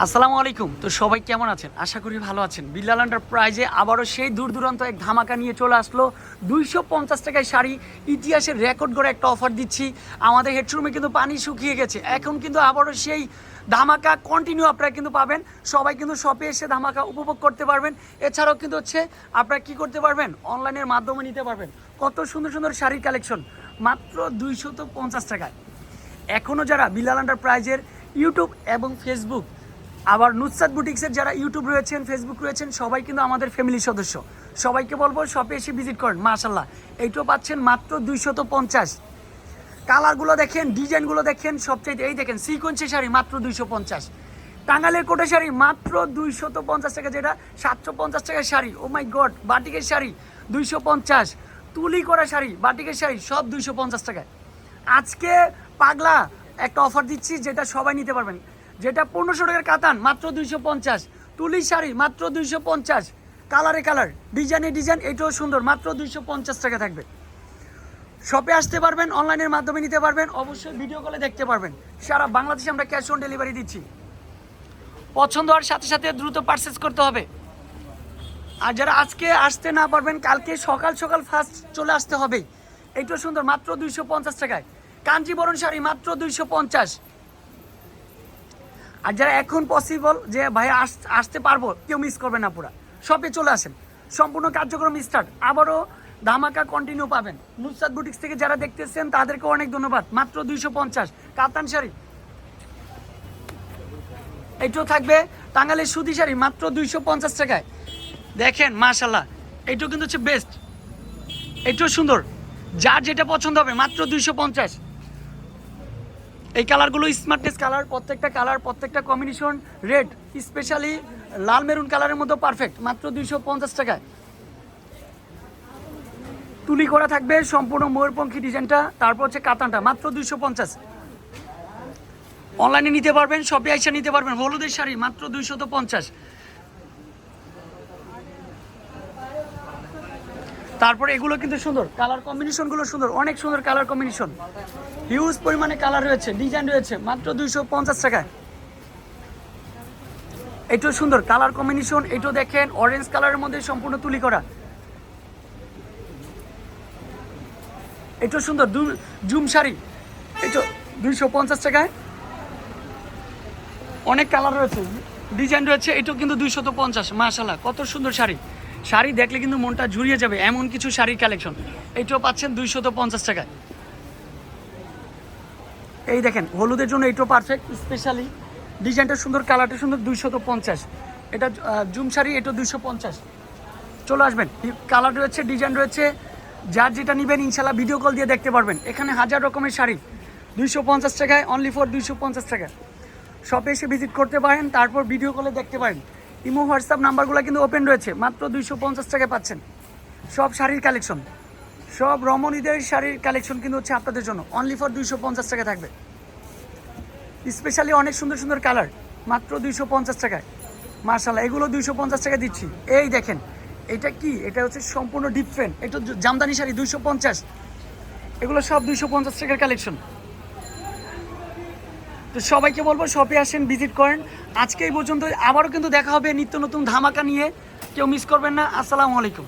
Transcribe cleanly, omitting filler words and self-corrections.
আসসালামু আলাইকুম। তো সবাই কেমন আছেন? আশা করি ভালো আছেন। বিল্লাল এন্টারপ্রাইজে আবারও সেই দূর দূরান্ত এক ধামাকা নিয়ে চলে আসলো। 250 টাকায় শাড়ি, ইতিহাসের রেকর্ড করে একটা অফার দিচ্ছি। আমাদের হেডরুমে কিন্তু পানি শুকিয়ে গেছে, এখন কিন্তু আবারও সেই ধামাকা কন্টিনিউ আপনারা কিন্তু পাবেন। সবাই কিন্তু শপে এসে ধামাকা উপভোগ করতে পারবেন। এছাড়াও কিন্তু আপনারা কি করতে পারবেন, অনলাইনের মাধ্যমে নিতে পারবেন। কত সুন্দর সুন্দর শাড়ির কালেকশন মাত্র 250 টাকায়। এখনও যারা বিল্লাল এন্টারপ্রাইজের ইউটিউব এবং ফেসবুক, আবার নুসরাত বুটিক্সের যারা ইউটিউব রয়েছেন, ফেসবুক রয়েছেন, সবাই কিন্তু আমাদের ফ্যামিলির সদস্য। সবাইকে বলবো শপে এসে ভিজিট করেন। মাশাল্লাহ, এইটাও পাচ্ছেন মাত্র 250। কালারগুলো দেখেন, ডিজাইনগুলো দেখেন, সবচেয়ে এই দেখেন সিকোয়েন্সের শাড়ি মাত্র 250। টাঙ্গালের কোটা শাড়ি মাত্র 250 টাকা, যেটা 750 টাকার শাড়ি। ও মাই গড, বাটিকের শাড়ি 250, তুলি করা শাড়ি, বাটিকের শাড়ি সব 250 টাকায়। আজকে পাগলা একটা অফার দিচ্ছি, যেটা সবাই নিতে পারবেন। যেটা 1500 টাকার কাতান মাত্র 250, তুলির শাড়ি মাত্র 250, কালারে কালার, ডিজাইনে ডিজাইন, এটাও সুন্দর, মাত্র 250 টাকা থাকবে। শপে আসতে পারবেন, অনলাইনের মাধ্যমে নিতে পারবেন, অবশ্যই ভিডিও কলে দেখতে পারবেন। সারা বাংলাদেশে আমরা ক্যাশ অন ডেলিভারি দিচ্ছি। পছন্দ হওয়ার সাথে সাথে দ্রুত পারচেস করতে হবে। আর যারা আজকে আসতে না পারবেন, কালকে সকাল সকাল ফার্স্ট চলে আসতে হবে। এইটাও সুন্দর, মাত্র 250 টাকায়। কাঞ্জিবরণ শাড়ি মাত্র 250। আর যারা এখন পসিবল যে ভাই আসতে পারবো, কেউ মিস করবে না, পুরা শপে চলে আসেন। সম্পূর্ণ কার্যক্রম স্টার্ট, আবারও ধামাকা কন্টিনিউ পাবেন। নুসরাত বুটিক্স থেকে যারা দেখতেছেন তাদেরকে অনেক ধন্যবাদ। মাত্র 250 কাতান শাড়ি, এইটাও থাকবে। টাঙ্গালের সুতি শাড়ি মাত্র 250 টাকায়। দেখেন মাশাল্লাহ, এইটাও কিন্তু হচ্ছে বেস্ট, এইটাও সুন্দর। যার যেটা পছন্দ হবে মাত্র 250। এই কালারগুলো স্মার্টনেস কালার, প্রত্যেকটা কালার, প্রত্যেকটা কম্বিনেশন রেড, স্পেশালি লাল মেরুন কালারের মধ্যে পারফেক্ট, মাত্র 250 টাকায়। তুলি করা থাকবে সম্পূর্ণ ময়ূরপঙ্খী ডিজাইনটা, তারপর হচ্ছে কাতানটা মাত্র 250। অনলাইনে নিতে পারবেন, শপে আইসা নিতে পারবেন। হলুদের শাড়ি মাত্র 250। তারপরে এগুলো কিন্তু সুন্দর, কালার কম্বিনেশনগুলো সুন্দর, অনেক সুন্দর কালার কম্বিনেশন, হিউজ পরিমাণে কালার রয়েছে, ডিজাইন রয়েছে, মাত্র 250 টাকায়। এটাও সুন্দর কালার কম্বিনেশন, এটাও দেখেন অরেঞ্জ কালারের মধ্যে সম্পূর্ণ তুলি করা, এটাও সুন্দর জুম শাড়ি, এটা 250 টাকায়। অনেক কালার রয়েছে, ডিজাইন রয়েছে, এটাও কিন্তু 250। মাশাআল্লাহ, কত সুন্দর শাড়ি। শাড়ি দেখলে কিন্তু মনটা জুড়িয়ে যাবে, এমন কিছু শাড়ির কালেকশন। এইটাও পাচ্ছেন 250 টাকায়। এই দেখেন হলুদের জন্য এইটাও পারফেক্ট, স্পেশালি ডিজাইনটা সুন্দর, কালারটা সুন্দর, 250। এটা জুম শাড়ি, এটা 250। চলে আসবেন, কালার রয়েছে, ডিজাইন রয়েছে, যার যেটা নেবেন ইনশাল্লাহ ভিডিও কল দিয়ে দেখতে পারবেন। এখানে হাজার রকমের শাড়ি 250 টাকায়, অনলি ফর 250 টাকা। শপে এসে ভিজিট করতে পারেন, তারপর ভিডিও কলে দেখতে পারেন। ইমো হোয়াটসঅ্যাপ নাম্বারগুলো কিন্তু ওপেন রয়েছে, মাত্র 250 টাকায় পাচ্ছেন সব শাড়ির কালেকশন। সব রমণীদের শাড়ির কালেকশন কিন্তু হচ্ছে আপনাদের জন্য, অনলি ফর 250 টাকা থাকবে। স্পেশালি অনেক সুন্দর সুন্দর কালার, মাত্র 250 টাকায়। মাশাআল্লাহ, এগুলো 250 টাকা দিচ্ছি। এই দেখেন এটা কি, এটা হচ্ছে সম্পূর্ণ ডিফারেন্ট, এটা জামদানি শাড়ি 250। এগুলো সব 250 টাকার কালেকশন। তো সবাইকে বলবো শপে আসেন, ভিজিট করেন। আজকে এই পর্যন্ত, আবারও কিন্তু দেখা হবে নিত্য নতুন ধামাকা নিয়ে, কেউ মিস করবেন না। আসসালামু আলাইকুম।